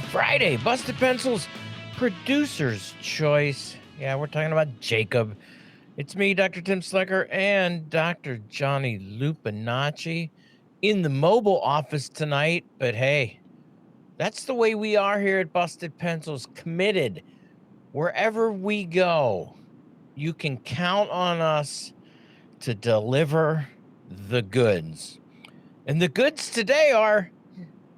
Friday, Busted Pencils, Producer's Choice. Yeah, we're talking about Jacob. It's me, Dr. Tim Slekar, and Dr. Johnny Lupinacci in the mobile office tonight. But hey, that's the way we are here at Busted Pencils, committed. Wherever we go, you can count on us to deliver the goods. And the goods today are,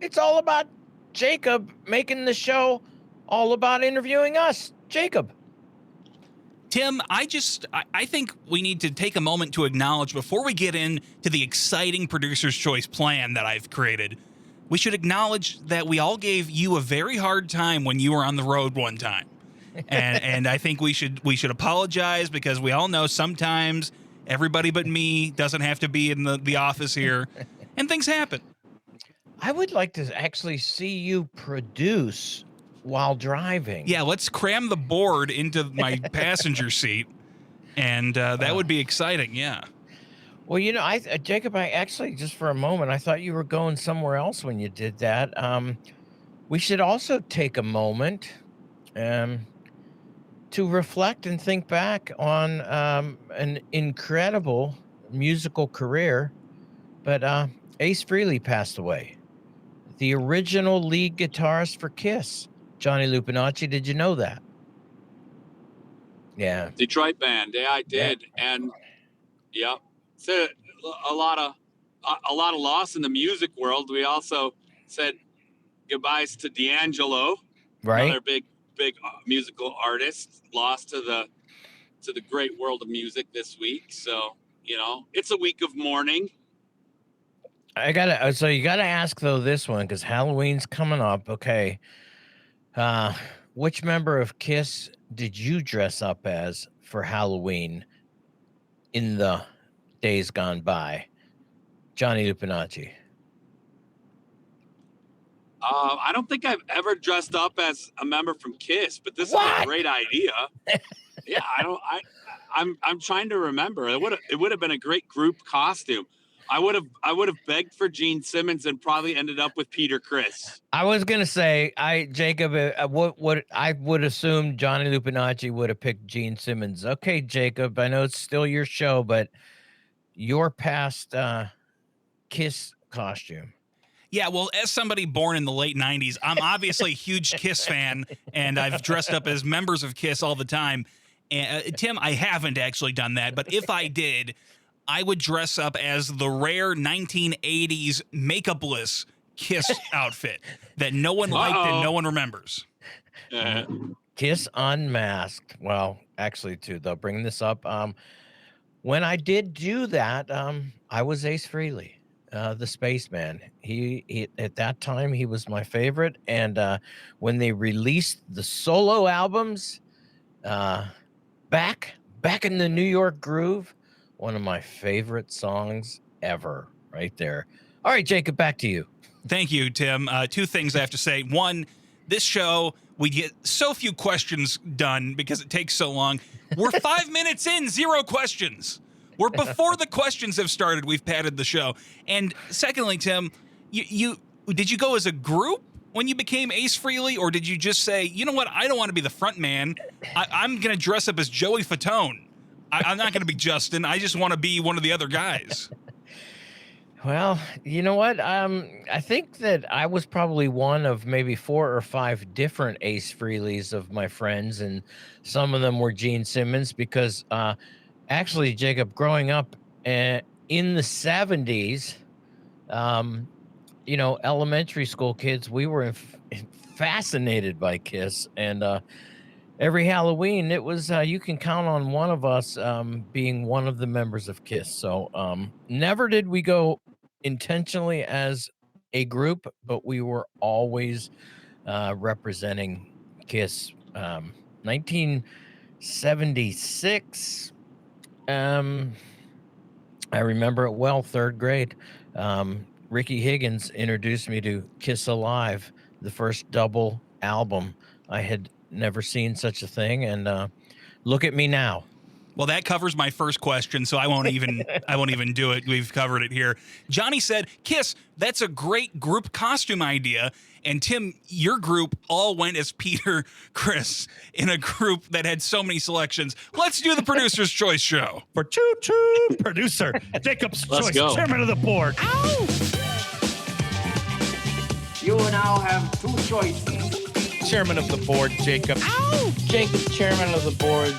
it's all about Jacob making the show all about interviewing us. Jacob. Tim, I think we need to take a moment to acknowledge, before we get into the exciting Producer's Choice plan that I've created, we should acknowledge that we all gave you a very hard time when you were on the road one time. And I think we should apologize, because we all know sometimes everybody but me doesn't have to be in the office here, and things happen. I would like to actually see you produce while driving. Yeah, let's cram the board into my passenger seat, and that would be exciting, yeah. Well, you know, Jacob, I actually, just for a moment, I thought you were going somewhere else when you did that. We should also take a moment to reflect and think back on an incredible musical career, but Ace Frehley passed away. The original lead guitarist for Kiss. Johnny Lupinacci, did you know that? Yeah. Detroit band. Yeah, I did. Yeah. And yeah, it's a lot of loss in the music world. We also said goodbyes to D'Angelo, right? Another big musical artist, lost to the great world of music this week. So, you know, it's a week of mourning. So you gotta ask though this one, because Halloween's coming up. Okay. Which member of Kiss did you dress up as for Halloween in the days gone by? Johnny Lupinacci. I don't think I've ever dressed up as a member from Kiss, but this is a great idea. Yeah, I'm trying to remember. It would have been a great group costume. I would have begged for Gene Simmons and probably ended up with Peter Criss. I was gonna say, Jacob, what I would assume Johnny Lupinacci would have picked Gene Simmons. Okay, Jacob, I know it's still your show, but your past Kiss costume. Yeah, well, as somebody born in the late 90s, I'm obviously a huge Kiss fan, and I've dressed up as members of Kiss all the time. And Tim, I haven't actually done that, but if I did, I would dress up as the rare 1980s makeupless Kiss outfit that no one liked and no one remembers. Kiss Unmasked. Well, actually, too, they'll bring this up. When I did do that, I was Ace Frehley, the spaceman. He at that time, he was my favorite. And when they released the solo albums, back in the New York Groove, one of my favorite songs ever, right there. All right, Jacob, back to you. Thank you, Tim. Two things I have to say. One, this show, we get so few questions done because it takes so long. We're 5 minutes in, 0 questions. We're before the questions have started. We've padded the show. And secondly, Tim, you did you go as a group when you became Ace Frehley, or did you just say, you know what, I don't want to be the front man. I'm going to dress up as Joey Fatone. I'm not going to be Justin. I just want to be one of the other guys. Well, you know what? I think that I was probably one of maybe 4 or 5 different Ace Frehleys of my friends, and some of them were Gene Simmons, because actually, Jacob, growing up in the 70s, you know, elementary school kids, we were fascinated by Kiss, and every Halloween, it was you can count on one of us being one of the members of Kiss. So never did we go intentionally as a group, but we were always representing Kiss. 1976. I remember it well. 3rd grade. Ricky Higgins introduced me to Kiss Alive, the first double album. I had never seen such a thing, and look at me now. Well, that covers my first question, so I won't even do it. We've covered it here. Johnny said, "Kiss, that's a great group costume idea." And Tim, your group all went as Peter Chris in a group that had so many selections. Let's do the Producer's Choice show. For choo-choo, producer Jacob's Let's choice, go. chairman of the board. You now have two choices. Chairman of the board, Jacob. Jacob, chairman of the board.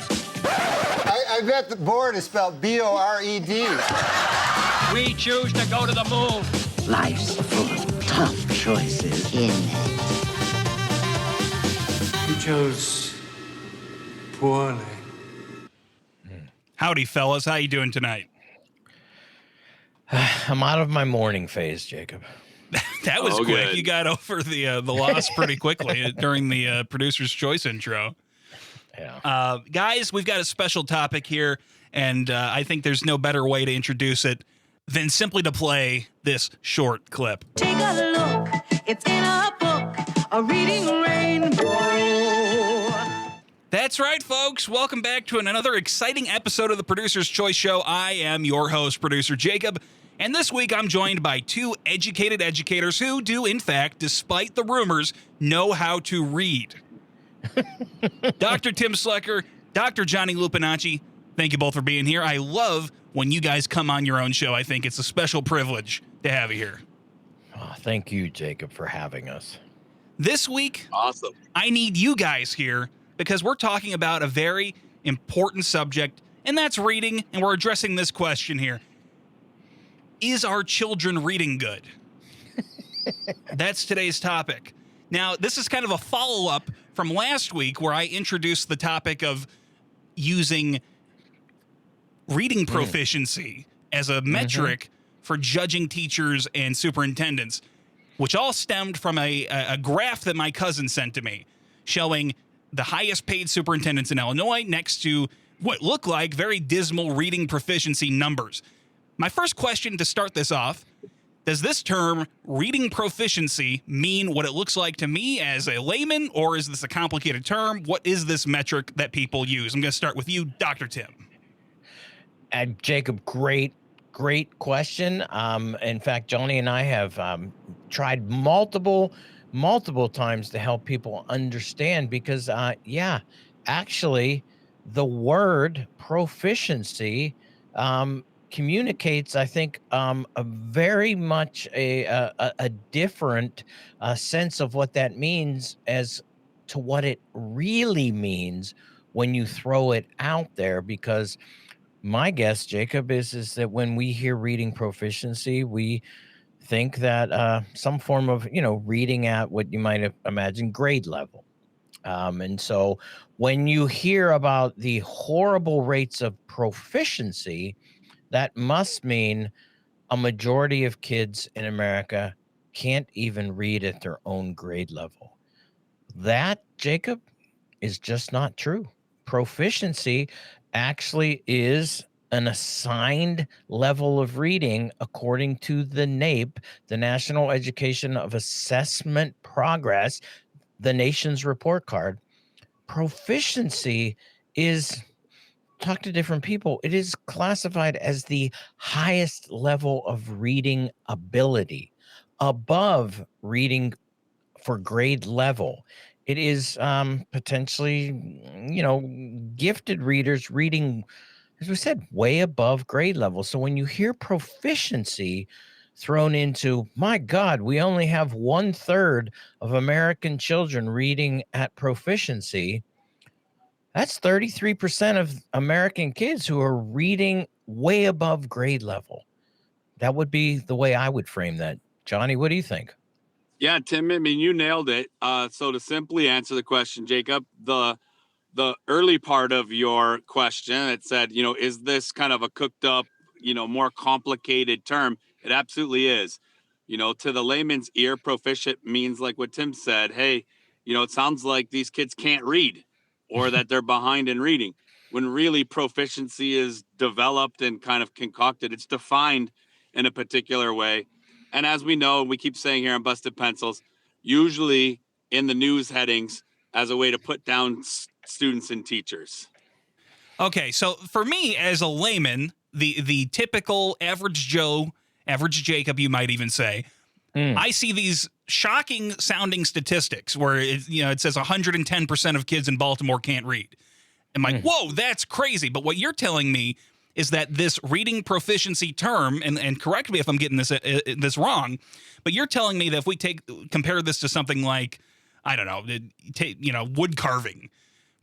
I bet the board is spelled B-O-R-E-D. We choose to go to the moon. Life's full of tough choices, isn't it? You chose poorly. Howdy, fellas. How you doing tonight? I'm out of my morning phase, Jacob. That was Oh, quick. good. You got over the loss pretty quickly during the Producer's Choice intro. Yeah. Guys, we've got a special topic here, and I think there's no better way to introduce it than simply to play this short clip. Take a look, it's in a book, a reading rainbow. That's right, folks. Welcome back to another exciting episode of the Producer's Choice Show. I am your host, Producer Jacob, and this week I'm joined by two educated educators who do, in fact, despite the rumors, know how to read. Dr. Tim Slekar, Dr. Johnny Lupinacci, thank you both for being here. I love when you guys come on your own show. I think it's a special privilege to have you here. Oh, thank you, Jacob, for having us. This week, Awesome. I need you guys here because we're talking about a very important subject, and that's reading, and we're addressing this question here. Is our children reading good? That's today's topic. Now, this is kind of a follow-up from last week where I introduced the topic of using reading proficiency as a metric for judging teachers and superintendents, which all stemmed from a graph that my cousin sent to me showing the highest paid superintendents in Illinois next to what looked like very dismal reading proficiency numbers. My first question to start this off, does this term, reading proficiency, mean what it looks like to me as a layman, or is this a complicated term? What is this metric that people use? I'm going to start with you, Dr. Tim. Jacob, great question. In fact, Johnny and I have tried multiple times to help people understand because, actually, the word proficiency communicates, I think, a very much a different sense of what that means as to what it really means when you throw it out there. Because my guess, Jacob, is that when we hear reading proficiency, we think that some form of, reading at what you might imagine grade level. And so when you hear about the horrible rates of proficiency, that must mean a majority of kids in America can't even read at their own grade level. That, Jacob, is just not true. Proficiency actually is an assigned level of reading according to the NAEP, the National Education of Assessment Progress, the nation's report card. Proficiency is, talk to different people, it is classified as the highest level of reading ability, above reading for grade level. It is potentially, gifted readers reading, as we said, way above grade level. So when you hear proficiency thrown into, my God, we only have 1/3 of American children reading at proficiency, that's 33% of American kids who are reading way above grade level. That would be the way I would frame that. Johnny, what do you think? Yeah, Tim, I mean, you nailed it. So to simply answer the question, Jacob, the early part of your question, it said, is this kind of a cooked up, more complicated term? It absolutely is. To the layman's ear, proficient means like what Tim said. Hey, it sounds like these kids can't read or that they're behind in reading. When really proficiency is developed and kind of concocted, it's defined in a particular way. And as we know, we keep saying here on Busted Pencils, usually in the news headings as a way to put down students and teachers. Okay, so for me as a layman, the typical average Joe, average Jacob, you might even say, I see these shocking sounding statistics where it says 110% of kids in Baltimore can't read. I'm like, whoa, that's crazy. But what you're telling me is that this reading proficiency term, and correct me if I'm getting this wrong, but you're telling me that if we compare this to something like, I don't know, wood carving,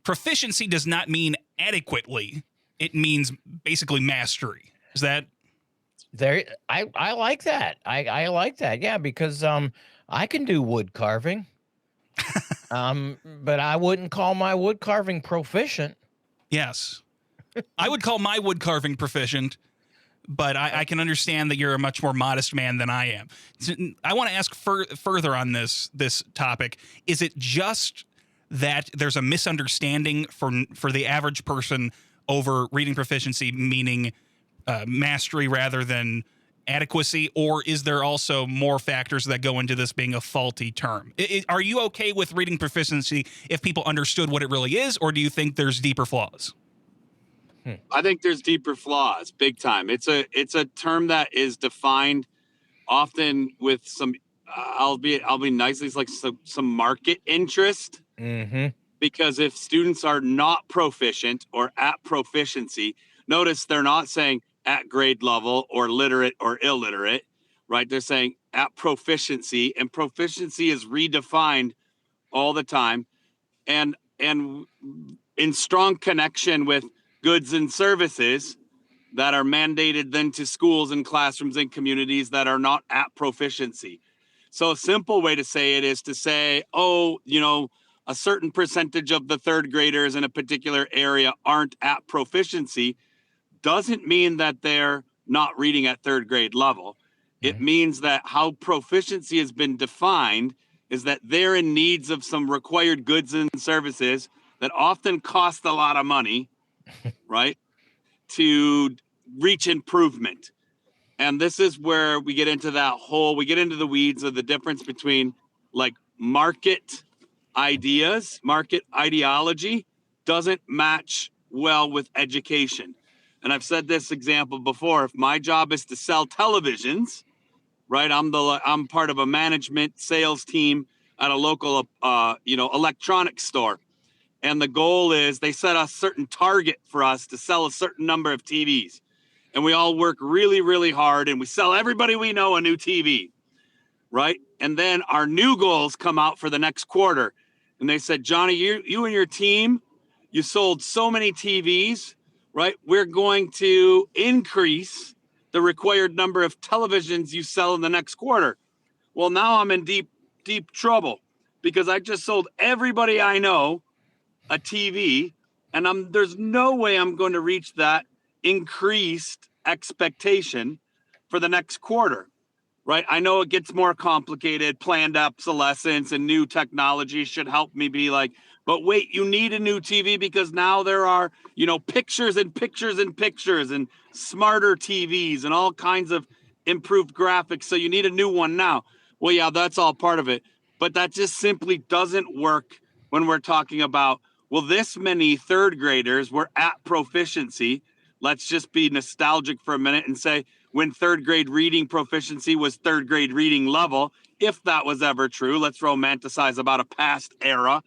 proficiency does not mean adequately. It means basically mastery. Is that? There, I like that. I like that. Yeah, because I can do wood carving. But I wouldn't call my wood carving proficient. Yes. I would call my wood carving proficient, but I can understand that you're a much more modest man than I am. So I want to ask further on this topic. Is it just that there's a misunderstanding for the average person over reading proficiency meaning mastery rather than adequacy, or is there also more factors that go into this being a faulty term? Are you okay with reading proficiency if people understood what it really is, or do you think there's deeper flaws? I think there's deeper flaws, big time. It's a term that is defined often with some, I'll be nice, it's like some market interest. Mm-hmm. Because if students are not proficient or at proficiency, notice they're not saying at grade level or literate or illiterate, right? They're saying at proficiency, and proficiency is redefined all the time, and in strong connection with goods and services that are mandated then to schools and classrooms and communities that are not at proficiency. So a simple way to say it is to say, a certain percentage of the third graders in a particular area aren't at proficiency, doesn't mean that they're not reading at third grade level. It means that how proficiency has been defined is that they're in needs of some required goods and services that often cost a lot of money, right, to reach improvement. And this is where we get into the weeds of the difference between like market ideas, market ideology doesn't match well with education. And I've said this example before. If my job is to sell televisions, right? I'm part of a management sales team at a local, electronics store. And the goal is they set a certain target for us to sell a certain number of TVs. And we all work really, really hard and we sell everybody we know a new TV, right? And then our new goals come out for the next quarter. And they said, Johnny, you and your team, you sold so many TVs, right? We're going to increase the required number of televisions you sell in the next quarter. Well, now I'm in deep, deep trouble because I just sold everybody I know a TV, and there's no way I'm going to reach that increased expectation for the next quarter. Right. I know it gets more complicated, planned obsolescence and new technology should help me be like, but wait, you need a new TV because now there are, pictures and pictures and pictures and smarter TVs and all kinds of improved graphics. So you need a new one now. Well, yeah, that's all part of it. But that just simply doesn't work when we're talking about, well, this many third graders were at proficiency. Let's just be nostalgic for a minute and say, when third grade reading proficiency was third grade reading level, if that was ever true, let's romanticize about a past era.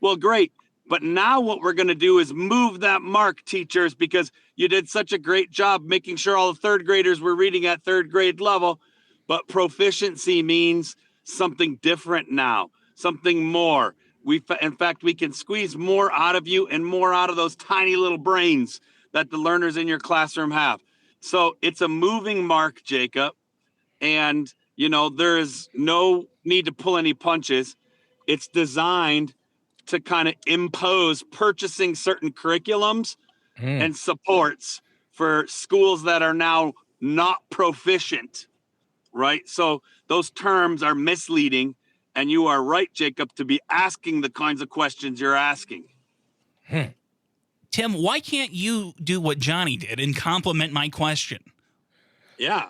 Well, great. But now what we're going to do is move that mark, teachers, because you did such a great job making sure all the third graders were reading at third grade level. But proficiency means something different now, something more. In fact, we can squeeze more out of you and more out of those tiny little brains that the learners in your classroom have. So it's a moving mark, Jacob. And, there's no need to pull any punches. It's designed to kind of impose purchasing certain curriculums and supports for schools that are now not proficient, right? So those terms are misleading. And you are right, Jacob, to be asking the kinds of questions you're asking. Tim, why can't you do what Johnny did and compliment my question? Yeah.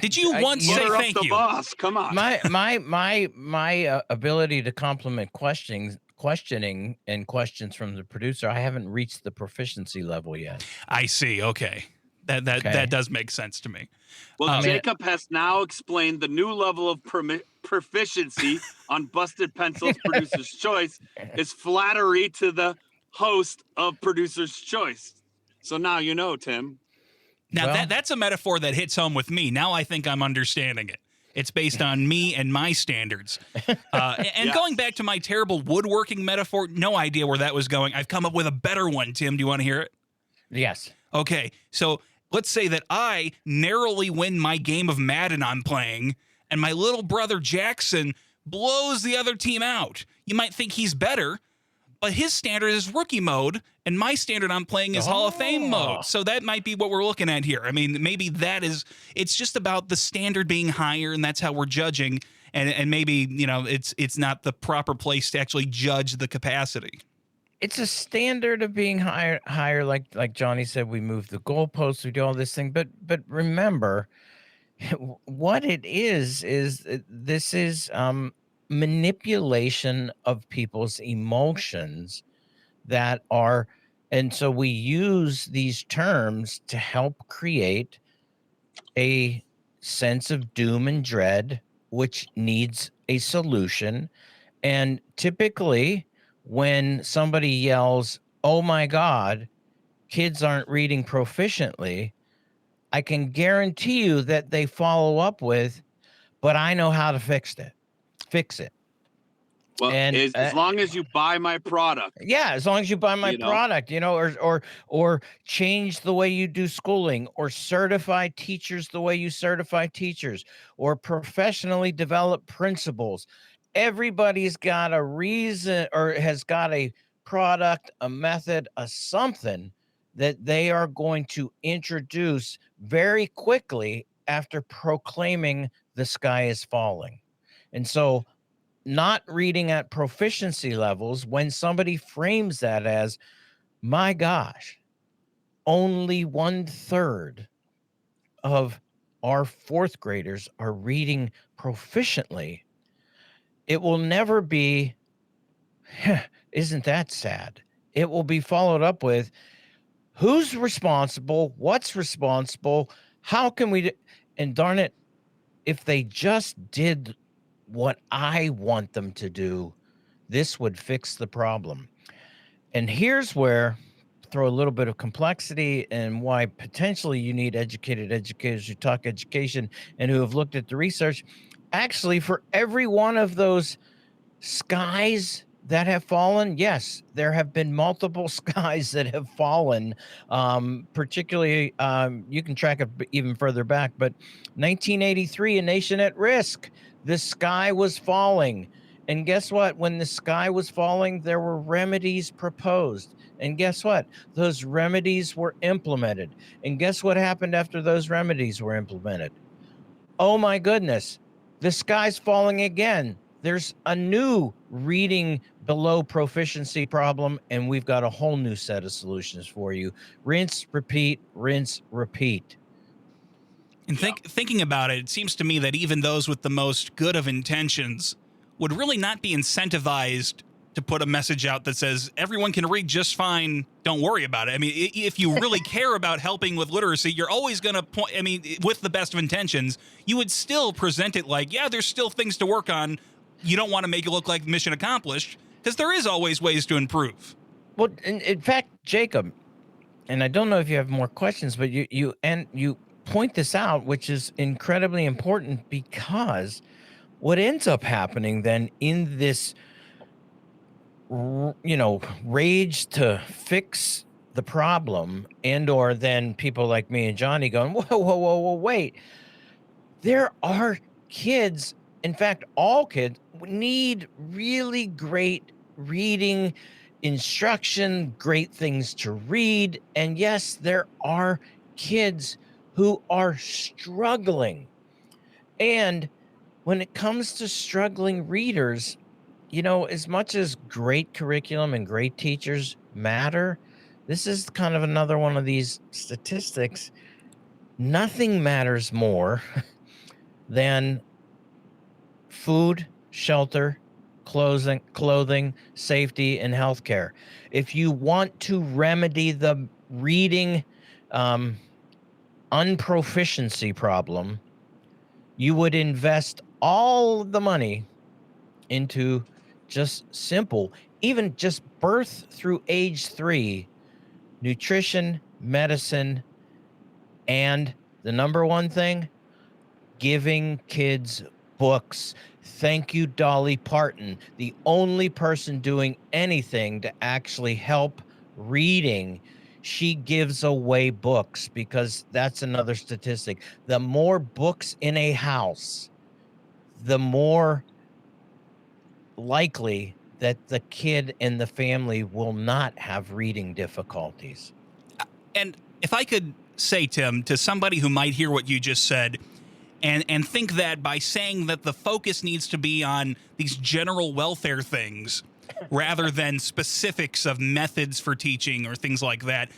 Did you once say thank you? Boss. Come on. My ability to compliment questions questioning and questions from the producer, I haven't reached the proficiency level yet. I see. Okay. That does make sense to me. Well, Jacob has now explained the new level of proficiency on Busted Pencils Producer's Choice is flattery to the host of Producer's Choice. So now you know, Tim. Now, Well- that's a metaphor that hits home with me. Now I think I'm understanding it. It's based on me and my standards. And Yes. going back to my terrible woodworking metaphor, no idea where that was going. I've come up with a better one, Tim. Do you want to hear it? Yes. Okay, so let's say that I narrowly win my game of Madden I'm playing, and my little brother Jackson blows the other team out. You might think he's better, but his standard is rookie mode, and my standard I'm playing is Hall of Fame mode. So that might be what we're looking at here. I mean, maybe it's just about the standard being higher, and that's how we're judging. And maybe, it's not the proper place to actually judge the capacity. It's a standard of being higher. Like Johnny said, we move the goalposts, we do all this thing. But remember, what it is this is manipulation of people's emotions that are, and so we use these terms to help create a sense of doom and dread, which needs a solution. And typically, when somebody yells, "Oh my God, kids aren't reading proficiently," I can guarantee you that they follow up with, "But I know how to fix it. Well, And, as long as you buy my product. Yeah, as long as you buy my product, or change the way you do schooling, or certify teachers the way you certify teachers, or professionally develop principals." Everybody's got a reason or has got a product, a method, a something that they are going to introduce very quickly after proclaiming the sky is falling. And so, not reading at proficiency levels, when somebody frames that as, "My gosh, only 1/3 of our fourth graders are reading proficiently," it will never be, "Isn't that sad?" It will be followed up with, "Who's responsible? What's responsible? How can we and darn it, if they just did what I want them to do, this would fix the problem." And here's where throw a little bit of complexity and why potentially you need educated educators who talk education and who have looked at the research. Actually, for every one of those skies that have fallen, yes, there have been multiple skies that have fallen. Particularly, you can track it even further back, but 1983, A Nation at Risk, the sky was falling. And guess what? When the sky was falling, there were remedies proposed. And guess what? Those remedies were implemented. And guess what happened after those remedies were implemented? Oh my goodness, the sky's falling again. There's a new reading below proficiency problem, and we've got a whole new set of solutions for you. Rinse, repeat, rinse, repeat. And thinking about it, it seems to me that even those with the most good of intentions would really not be incentivized to put a message out that says everyone can read just fine, don't worry about it. I mean, if you really care about helping with literacy, you're always going to point, I mean, with the best of intentions, you would still present it like, yeah, there's still things to work on. You don't want to make it look like mission accomplished, because there is always ways to improve. Well, in fact, Jacob, and I don't know if you have more questions, but you point this out, which is incredibly important, because what ends up happening then in this, rage to fix the problem, and or then people like me and Johnny going, whoa, wait. There are kids, in fact, all kids need really great reading instruction, great things to read. And yes, there are kids who are struggling. And when it comes to struggling readers, as much as great curriculum and great teachers matter, this is kind of another one of these statistics. Nothing matters more than food, shelter, clothing, safety, and healthcare. If you want to remedy the reading unproficiency problem, you would invest all the money into just simple, even just birth through age 3, nutrition, medicine, and the number one thing, giving kids books. Thank you, Dolly Parton, the only person doing anything to actually help reading. She gives away books, because that's another statistic. The more books in a house, the more likely that the kid and the family will not have reading difficulties. And if I could say, Tim, to somebody who might hear what you just said and think that by saying that the focus needs to be on these general welfare things rather than specifics of methods for teaching or things like that,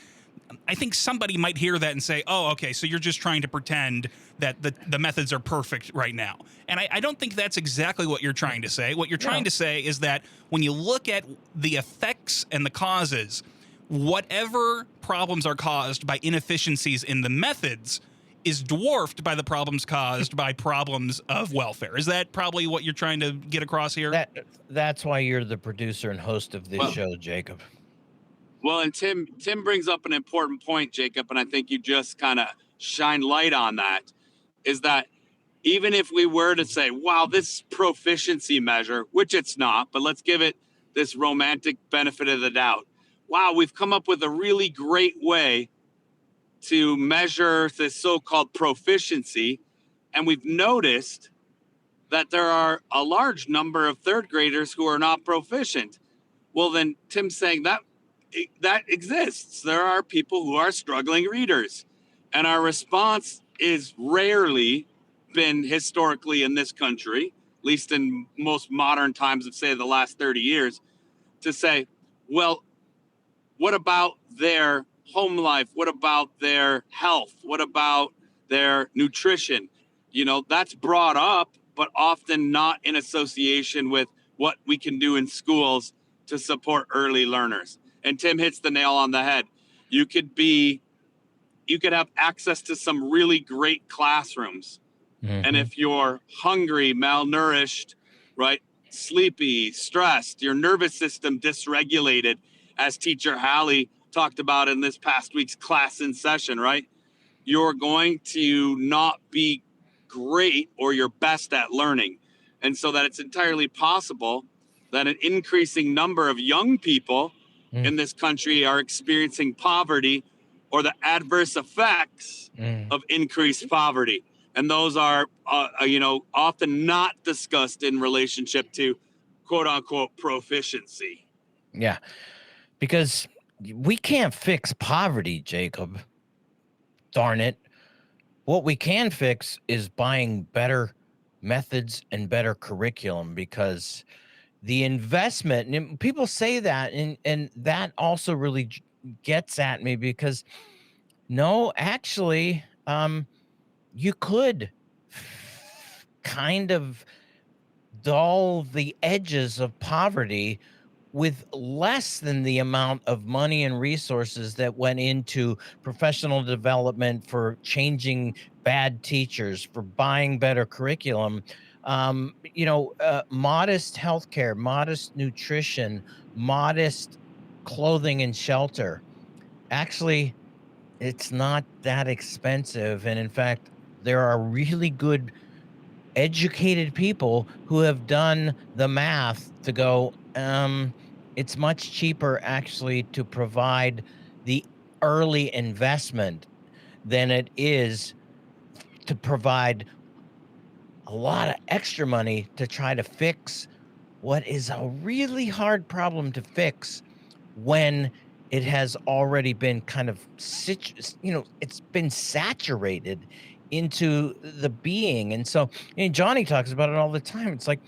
I think somebody might hear that and say, oh, okay, so you're just trying to pretend that the methods are perfect right now. And I don't think that's exactly what you're trying to say. What you're trying to say is that when you look at the effects and the causes, whatever problems are caused by inefficiencies in the methods is dwarfed by the problems caused by problems of welfare. Is that probably what you're trying to get across here? That's why you're the producer and host of this show, Jacob. Well, and Tim brings up an important point, Jacob, and I think you just kind of shine light on that, is that even if we were to say, wow, this proficiency measure, which it's not, but let's give it this romantic benefit of the doubt. Wow, we've come up with a really great way to measure this so-called proficiency, and we've noticed that there are a large number of third graders who are not proficient. Well, then Tim's saying that exists. There are people who are struggling readers, and our response is rarely been historically in this country, at least in most modern times of, say, the last 30 years, to say, well, what about their home life? What about their health? What about their nutrition? You know, that's brought up, but often not in association with what we can do in schools to support early learners. And Tim hits the nail on the head. You could have access to some really great classrooms. Mm-hmm. And if you're hungry, malnourished, right, sleepy, stressed, your nervous system dysregulated, as teacher Hallie talked about in this past week's class in session, right, you're going to not be great or your best at learning. And so that it's entirely possible that an increasing number of young people in this country are experiencing poverty or the adverse effects of increased poverty. And those are, often not discussed in relationship to quote unquote proficiency. Yeah, because we can't fix poverty, Jacob. Darn it. What we can fix is buying better methods and better curriculum, because the investment, and people say that, and that also really gets at me, because no, actually, you could kind of dull the edges of poverty with less than the amount of money and resources that went into professional development, for changing bad teachers, for buying better curriculum. Modest healthcare, modest nutrition, modest clothing and shelter. Actually, it's not that expensive. And in fact, there are really good educated people who have done the math to go, it's much cheaper actually to provide the early investment than it is to provide a lot of extra money to try to fix what is a really hard problem to fix when it has already been kind of, it's been saturated into the being. And so, Johnny talks about it all the time. It's like,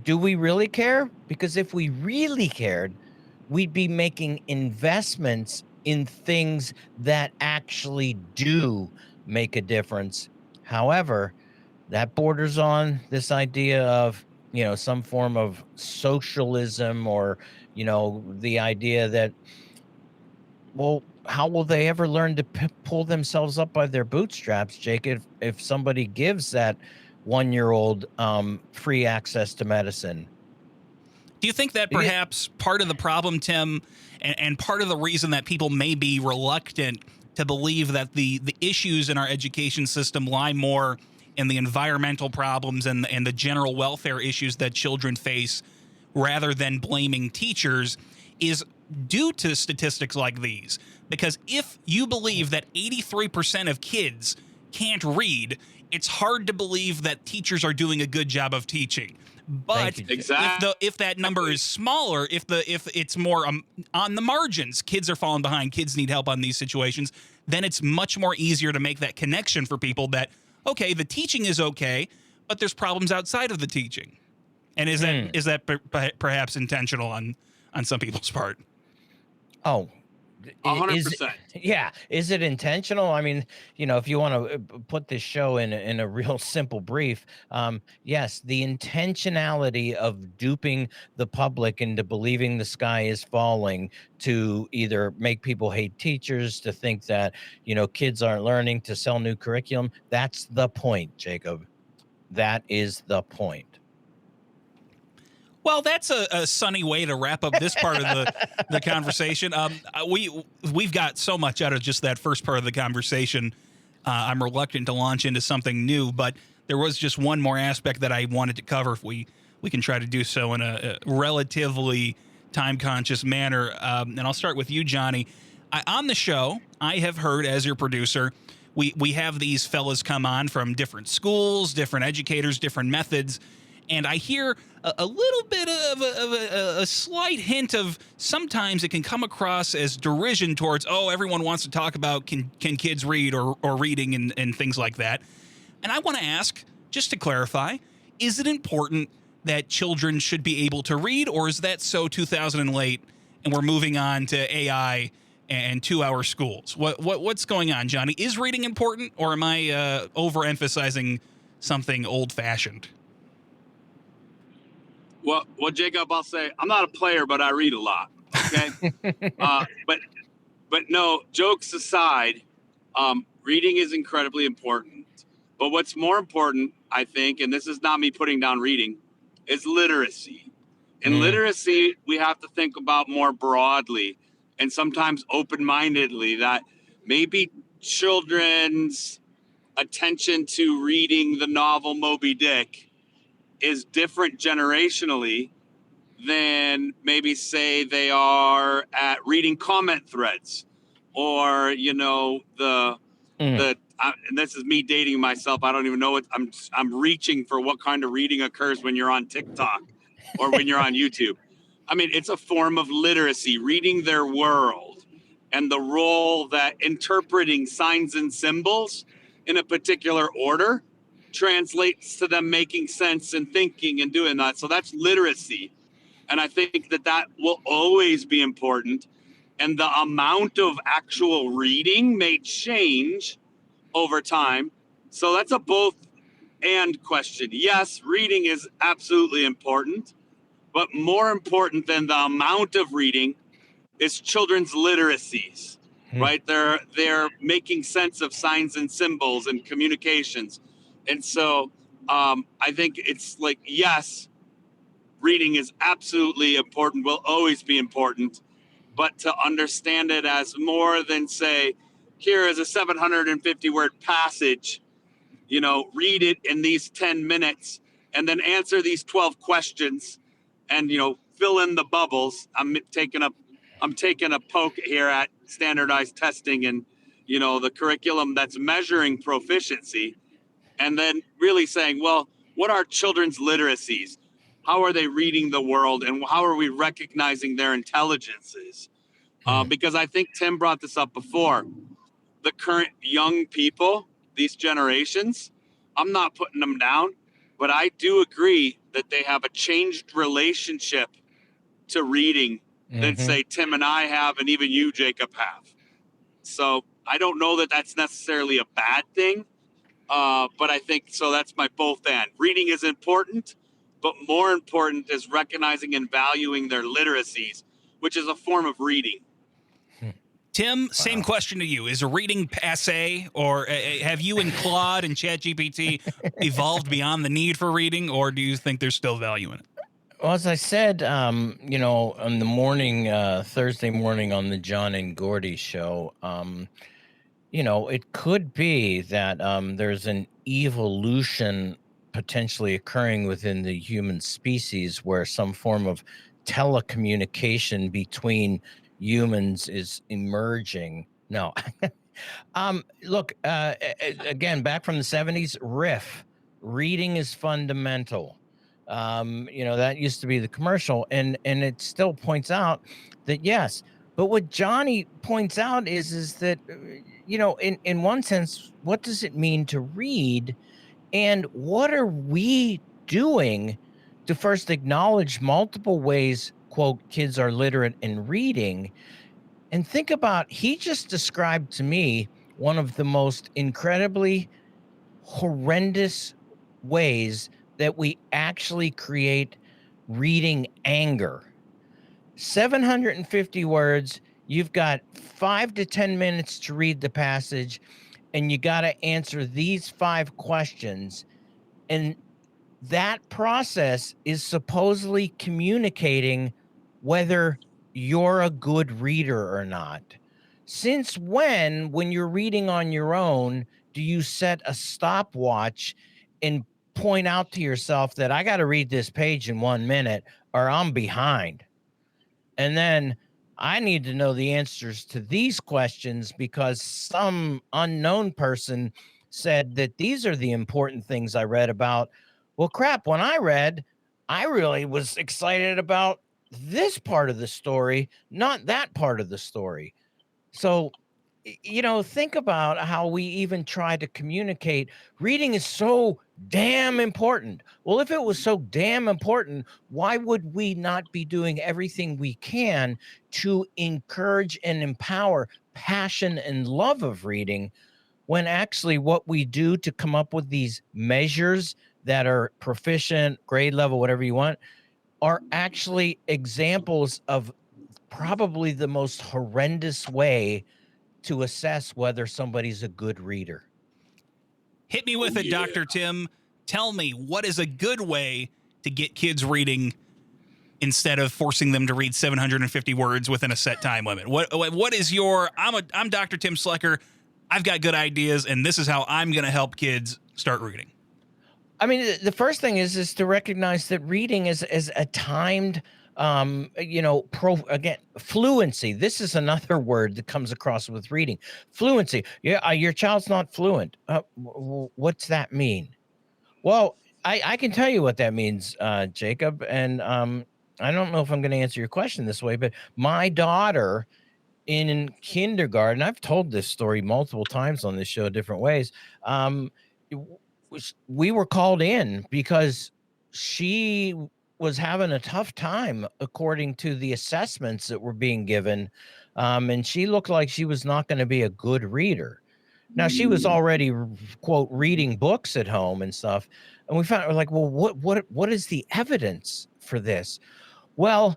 do we really care? Because if we really cared, we'd be making investments in things that actually do make a difference. However, that borders on this idea of some form of socialism, or, the idea that, well, how will they ever learn to pull themselves up by their bootstraps, Jake, if somebody gives that 1-year-old free access to medicine? Do you think that perhaps part of the problem, Tim, and part of the reason that people may be reluctant to believe that the issues in our education system lie more in the environmental problems and the general welfare issues that children face rather than blaming teachers is due to statistics like these? Because if you believe that 83% of kids can't read, it's hard to believe that teachers are doing a good job of teaching. But if that number is smaller, if it's more on the margins, kids are falling behind, kids need help on these situations, then it's much more easier to make that connection for people that, okay, the teaching is okay, but there's problems outside of the teaching. And is that perhaps intentional on some people's part? Oh, 100%. Yeah. Is it intentional? I mean, if you want to put this show in a real simple brief, yes, the intentionality of duping the public into believing the sky is falling, to either make people hate teachers, to think that, kids aren't learning, to sell new curriculum. That's the point, Jacob. That is the point. Well, that's a sunny way to wrap up this part of the conversation. We've got so much out of just that first part of the conversation. I'm reluctant to launch into something new, but there was just one more aspect that I wanted to cover. If we can try to do so in a relatively time-conscious manner. And I'll start with you, Johnny. On the show, I have heard, as your producer, we have these fellas come on from different schools, different educators, different methods, and I hear a little bit of a slight hint of, sometimes it can come across as derision towards, everyone wants to talk about can kids read or reading and things like that. And I want to ask, just to clarify, is it important that children should be able to read, or is that so 2000 and late and we're moving on to AI and 2-hour schools? What's going on, Johnny? Is reading important, or am I overemphasizing something old-fashioned? Well, Jacob, I'll say I'm not a player, but I read a lot. Okay, but no, jokes aside, reading is incredibly important. But what's more important, I think, and this is not me putting down reading, is literacy. And literacy, we have to think about more broadly and sometimes open-mindedly, that maybe children's attention to reading the novel Moby Dick is different generationally than maybe, say, they are at reading comment threads, or and this is me dating myself. I don't even know what I'm reaching for, what kind of reading occurs when you're on TikTok or when you're on YouTube. I mean, it's a form of literacy, reading their world, and the role that interpreting signs and symbols in a particular order translates to them making sense and thinking and doing that. So that's literacy. And I think that will always be important. And the amount of actual reading may change over time. So that's a both and question. Yes, reading is absolutely important, but more important than the amount of reading is children's literacies, right? They're making sense of signs and symbols and communications. And so I think it's like, yes, reading is absolutely important, will always be important, but to understand it as more than, say, here is a 750 word passage, read it in these 10 minutes and then answer these 12 questions and, fill in the bubbles. I'm taking a poke here at standardized testing and, the curriculum that's measuring proficiency, and then really saying, well, what are children's literacies? How are they reading the world, and how are we recognizing their intelligences? Because I think Tim brought this up before. The current young people, these generations, I'm not putting them down, but I do agree that they have a changed relationship to reading than, say, Tim and I have, and even you, Jacob, have. So I don't know that that's necessarily a bad thing, but I think so. That's my both and. Reading is important, but more important is recognizing and valuing their literacies, which is a form of reading. Tim, same question to you. Is reading passe, or have you and Claude and ChatGPT evolved beyond the need for reading, or do you think there's still value in it? Well, as I said, you know, on the morning, Thursday morning on the John and Gordy show, you know, it could be that there's an evolution potentially occurring within the human species where some form of telecommunication between humans is emerging. No. Look, again, back from the 70s, riff. Reading is fundamental. You know, that used to be the commercial, and it still points out that yes. But what Johnny points out is that you know, in one sense, what does it mean to read, and what are we doing to first acknowledge multiple ways, quote, kids are literate in reading, and think about, he just described to me one of the most incredibly horrendous ways that we actually create reading anger. 750 words, you've got 5 to 10 minutes to read the passage, and you got to answer these 5 questions. And that process is supposedly communicating whether you're a good reader or not. Since when you're reading on your own, do you set a stopwatch and point out to yourself that I got to read this page in 1 minute or I'm behind? And then I need to know the answers to these questions because some unknown person said that these are the important things I read about. Well, crap, when I read, I really was excited about this part of the story, not that part of the story. So, you know, think about how we even try to communicate. Reading is so damn important. Well, if it was so damn important, why would we not be doing everything we can to encourage and empower passion and love of reading, when actually what we do to come up with these measures that are proficient, grade level, whatever you want, are actually examples of probably the most horrendous way to assess whether somebody's a good reader. Hit me with it, Dr. Tim. Tell me, what is a good way to get kids reading instead of forcing them to read 750 words within a set time limit? What is your, I'm Dr. Tim Slekar. I've got good ideas, and this is how I'm going to help kids start reading. I mean, the first thing is to recognize that reading is a timed, you know, fluency. This is another word that comes across with reading. Fluency. Yeah, your child's not fluent. What's that mean? Well, I can tell you what that means, Jacob. And I don't know if I'm going to answer your question this way, but my daughter in kindergarten, I've told this story multiple times on this show, different ways. We were called in because she was having a tough time according to the assessments that were being given. And she looked like she was not going to be a good reader. Now she was already, quote, reading books at home and stuff. And we're like, well, what is the evidence for this? Well,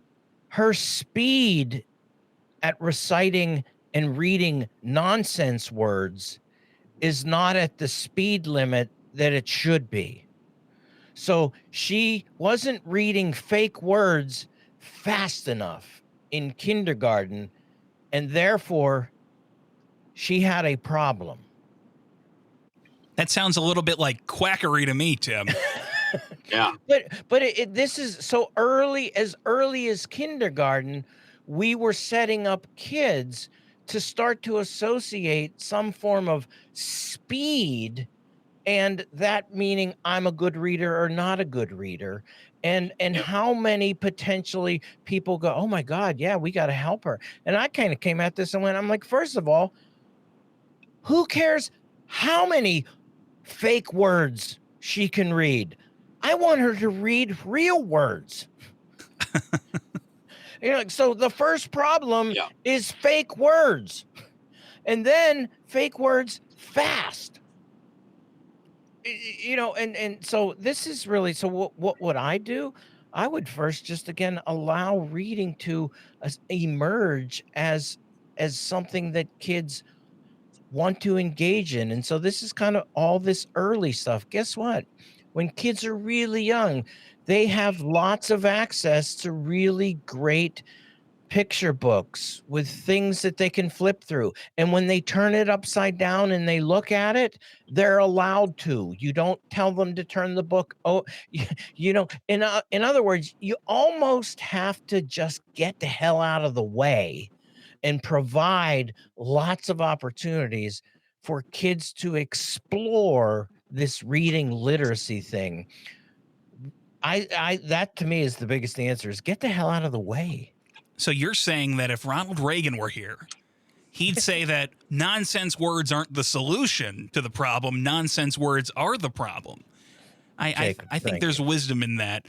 her speed at reciting and reading nonsense words is not at the speed limit that it should be. So she wasn't reading fake words fast enough in kindergarten, and therefore she had a problem. That sounds a little bit like quackery to me, Tim. Yeah. But this is so early as kindergarten, we were setting up kids to start to associate some form of speed, and that meaning I'm a good reader or not a good reader. And how many potentially people go, oh my God, yeah, we got to help her. And I kind of came at this and I'm like, first of all, who cares how many fake words she can read? I want her to read real words. You know, so the first problem is fake words, and then fake words fast. and so this is really so what would I do? I would first just again allow reading to emerge as something that kids want to engage in. And so this is kind of all this early stuff. Guess what? When kids are really young, they have lots of access to really great picture books with things that they can flip through. And when they turn it upside down and they look at it, they're allowed to. You don't tell them to turn the book. Oh, in other words, you almost have to just get the hell out of the way and provide lots of opportunities for kids to explore this reading literacy thing. I that to me is the biggest answer is get the hell out of the way. So you're saying that if Ronald Reagan were here, he'd say that nonsense words aren't the solution to the problem. Nonsense words are the problem. I think there's wisdom in that.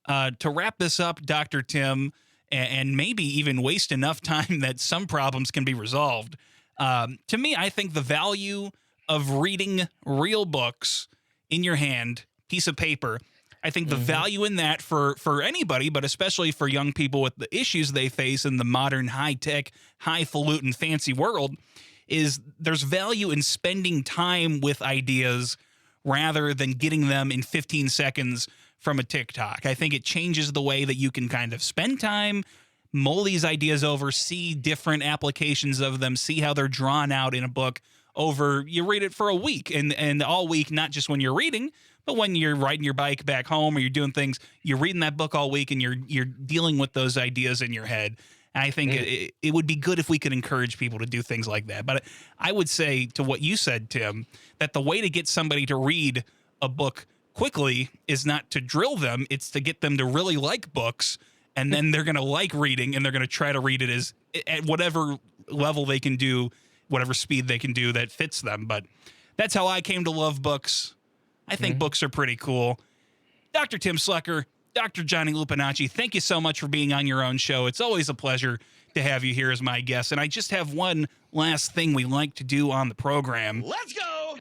To wrap this up, Dr. Tim, and maybe even waste enough time that some problems can be resolved. To me, I think the value of reading real books in your hand, piece of paper, I think the value in that for anybody, but especially for young people with the issues they face in the modern high-tech, highfalutin, fancy world, is there's value in spending time with ideas rather than getting them in 15 seconds from a TikTok. I think it changes the way that you can kind of spend time, mull these ideas over, see different applications of them, see how they're drawn out in a book over, you read it for a week and all week, not just when you're reading, but when you're riding your bike back home or you're doing things, you're reading that book all week and you're dealing with those ideas in your head. And I think it would be good if we could encourage people to do things like that. But I would say to what you said, Tim, that the way to get somebody to read a book quickly is not to drill them. It's to get them to really like books, and then they're going to like reading, and they're going to try to read it at whatever level they can do, whatever speed they can do that fits them. But that's how I came to love books. I think books are pretty cool. Dr. Tim Slekar, Dr. Johnny Lupinacci, thank you so much for being on your own show. It's always a pleasure to have you here as my guest. And I just have one last thing we like to do on the program. Let's go.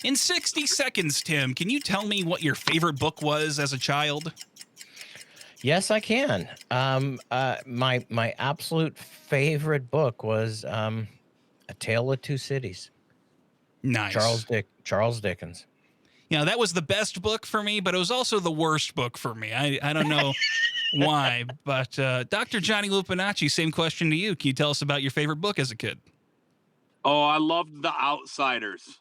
In 60 seconds, Tim, can you tell me what your favorite book was as a child? Yes, I can. My absolute favorite book was A Tale of Two Cities. Nice. Charles Dickens. You know, that was the best book for me, but it was also the worst book for me. I don't know why, but Dr. Johnny Lupinacci, same question to you. Can you tell us about your favorite book as a kid? Oh, I loved The Outsiders.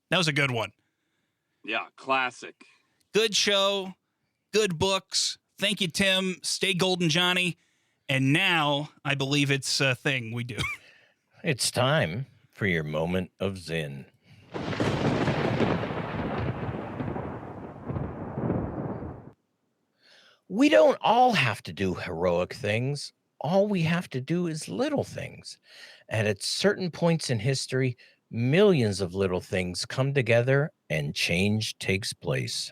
That was a good one. Yeah, classic. Good show, good books. Thank you, Tim. Stay golden, Johnny. And now I believe it's a thing we do. It's time for your moment of Zen. We don't all have to do heroic things. All we have to do is little things. And at certain points in history, millions of little things come together and change takes place.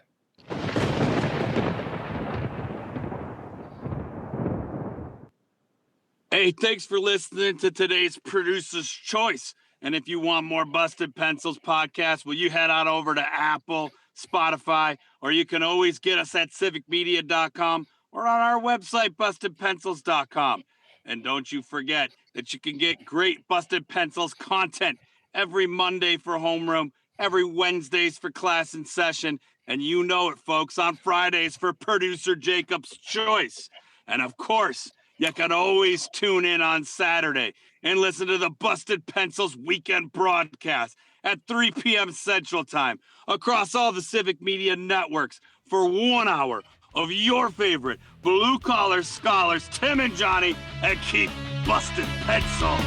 Hey, thanks for listening to today's Producer's Choice. And if you want more Busted Pencils podcast, will you head on over to Apple, Spotify, or you can always get us at civicmedia.com or on our website, bustedpencils.com. And don't you forget that you can get great Busted Pencils content every Monday for homeroom, every Wednesdays for class and session, and you know it, folks, on Fridays for Producer Jacob's Choice. And of course, you can always tune in on Saturday and listen to the Busted Pencils weekend broadcast at 3 p.m. Central Time across all the Civic Media networks for 1 hour of your favorite blue-collar scholars, Tim and Johnny, and keep busted pencil.